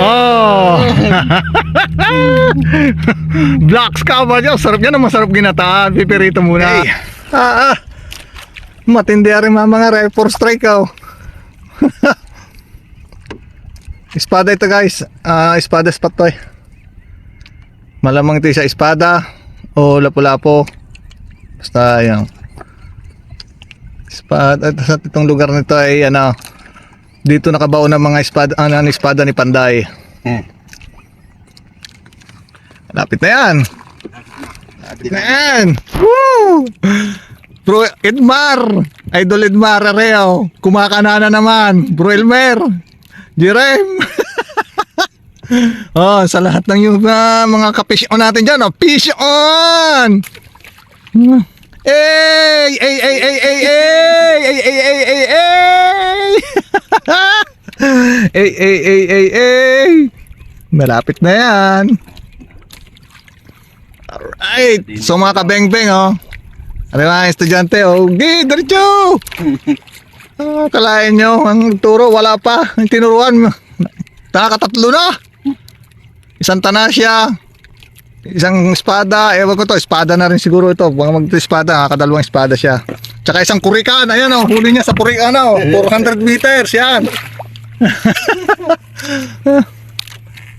Oh. Black Scabard yun. Sarap yan. Masarap ginataan. Pipirito muna. Hey. Matindi rin mga rifle strike oh. Espada ito guys. Espada spot to eh. Malamang ito sa espada o lapu-lapo. Basta yan. Espada. Sa itong lugar nito ay ano, dito nakabaon ng mga espada, espada ni Panday. Lapit na yan. Lapit na yan. Woo! Bro Edmar, Idol Edmar Areo, kumakana na naman. Bro Elmer, Jerem. Oh, sa lahat ng yung mga kapisyon natin dyan, oh, fish on! Ey! Ey! Ey! Ey! Ey! Ey! Ey! Ey! Ey! Ey! Ey! Ey! Ey! Ey! Ey! Malapit na yan. Alright. So mga kabeng-beng, oh. Ano mga estudyante, oh. Okay, diretso! Kalain nyo, ang turo, wala pa. Ang tinuruan, nakakatatlo na. Isang tanasya, isang espada, ewan ko to, espada na rin siguro ito. Baka mag-espada, nakakadalawang espada siya. Tsaka isang kurikan, ayan oh, huli niya sa kurikan oh, 400 meters, yan.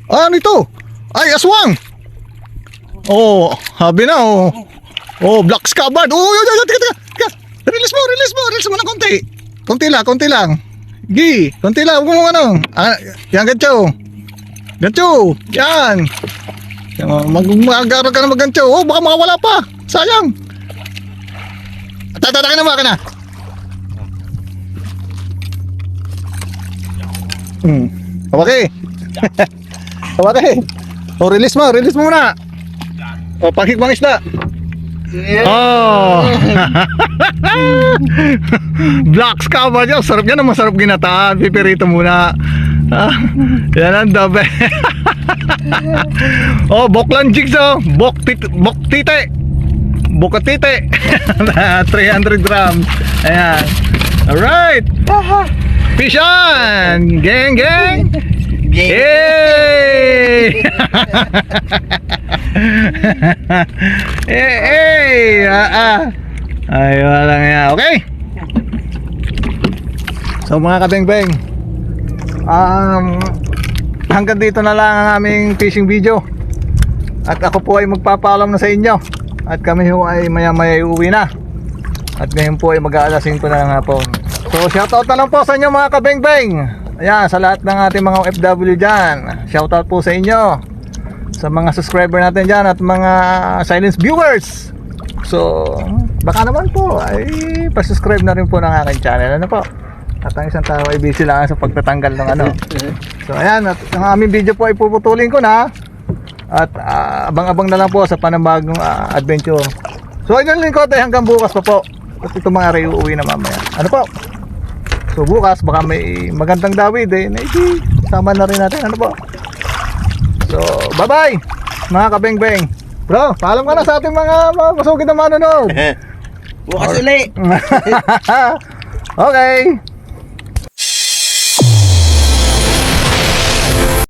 Ano ito? Ay, aswang! Oh, habi na oh. Oh, Black Scabard. Oh, teka. Release mo ng konti. Konti lang. Gi, konti lang, huwag mo ano. Yan, gancho. Yan. Mag-agarag ka na mag-gancho. Oh, baka makawala pa. Sayang. Tatatakin na maka na. Okay. Okay. Oh, release mo muna. Oh, panghigmang isda. Oh. Black Scabard yun. Sarap yan. Masarap ginataan. Pipirito muna. Yan ang dabe. Oh, boklan jigs oh. Boktite 300 grams. Ayan. Alright. Fish on. Gang. Hey! Hey! Ay, walang yan. Okay? So mga kabeng-beng, hanggang dito na lang ang aming fishing video. At ako po ay magpapaalam na sa inyo. At kami po ay maya-maya uuwi na. At ngayon po ay mag-aalas 5 na ng hapon. So shoutout na lang po sa inyo mga kabeng-beng. Ayan, sa lahat ng ating mga OFW dyan, shoutout po sa inyo. Sa mga subscriber natin dyan at mga silent viewers. So, baka naman po ay pa-subscribe na rin po ng aking channel. Ano po? At ang isang tao ay busy lang sa pagtatanggal ng ano. So, ayan, at ang aming video po ay puputulin ko na. At abang-abang na lang po sa panibagong adventure. So, ayun lang ko tayo hanggang bukas pa po. At ito mga ray uuwi na mamaya. Ano po? So bukas baka may magandang dawid eh. Sama na rin natin. Ano po? So bye bye mga kabeng-beng. Bro, paalam ka na sa ating mga masugid na manonood. Bukas ulit. Okay.